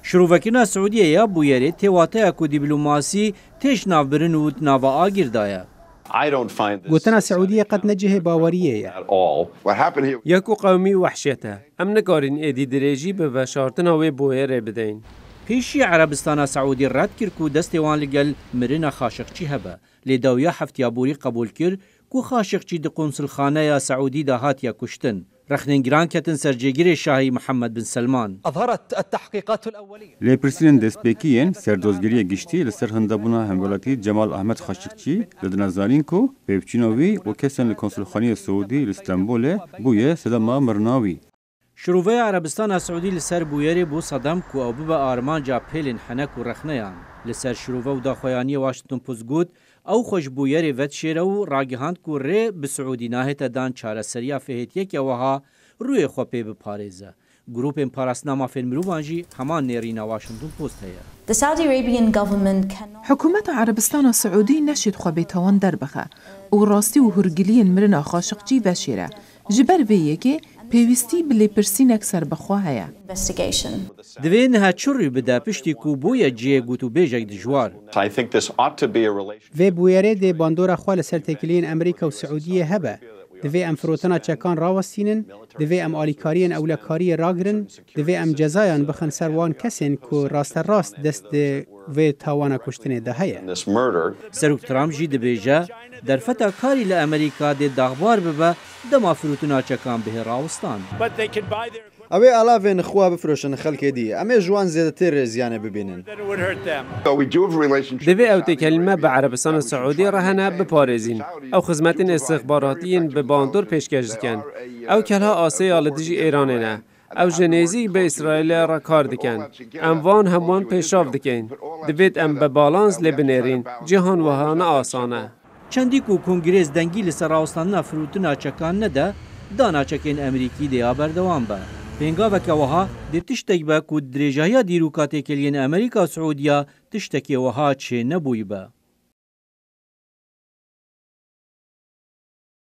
شروعکردنا سعودیه یا بویری تواتیا کو دیپلماسی تیش نافبرن و ناوا آگیردایا. گوتنا سعودية قد نجه باورية يكو قومي وحشته ام نكارين ايدي دريجي بفشارتنا وي بويره بدين پیشی عربستان سعودی رد کرد که دستوان لگل مرنا خاشقچی هبه لیداویا هفتیابوری قبول کرد که خاشقچی د قنصل خانه سعودی دهات یا کشتن رخنگران کتن سرجگیر شاهی محمد بن سلمان. أظهرت التحقيقات الأولية لپرسین دستپیکین سردوزگیری گشتی لسر هندبونا همولاتی جمال احمد خاشقچی لدنزارین کو پیوچینوی و کسن لکنسولخانی سعودی لإستانبول بویه صدما مرناوی. شروع عربستان سعودی لسر بویری بو صدام کو او به آرمانجا پیلن حنک و رخنیان لسر شروع و داخویانی واشنطن پوست گود او خوش بویری ود شیره و راگهاند کو ری به سعودی ناهت دان چاره سریا فهیتیه که وها روی خو پی به پاریزه گروپ پاراسنامه فیلمروانجی همان نیرینا واشنطن پوست هيا. حکومت عربستان السعودي نشد خو بيتوان دربخه و راستی و هرگلین مرنا خاشقچی و شیره جبر ویه که پیوستی بلی پرسین اکثر بخواه هیا. دوین ها چوری بده پشتی کو بوی جیه گوتو بیجک دجوار. في بويري دي باندورا خوال سرتكلين أمريكا وسعودية هبا دفي أم فروتنا تشاكان راوستينن دفي أم آليكاريين أولاكاري راغرن دفي أم جزايان بخن سروان كسين كو راست الراست دست في تاوانا كشتنه ده هيا. سروک ترامپ جی دبیجه در فتا کاری لامریکا ده داغبار ببه دما فروتنا چکان به راوستان. اوی علاوه خوا بفروشن خلک دی اما جوان زیادتر زیانه ببینن. دبي او تكلمه بعربستان السعودي رهنا بباريزين او خدمات استخباراتيين بباندور پیشکش دکن او کلها آسیا لدیجی ایرانه او جنیزی به اسرائیل را کار دکن اموان هموان پیشاف دکن دوید ام به بالانس لبنرین جهان وهانه آسانه چندی کو کنگرس دنگی لسر راوستان فروتنا چکان نده دانا چکین امریکی دیا بردوان به بینگا وکه وها دی تشتک با کو دریجایا دیروکاتی کلین امریکا سعودیا تشتکی وها چه نبوی با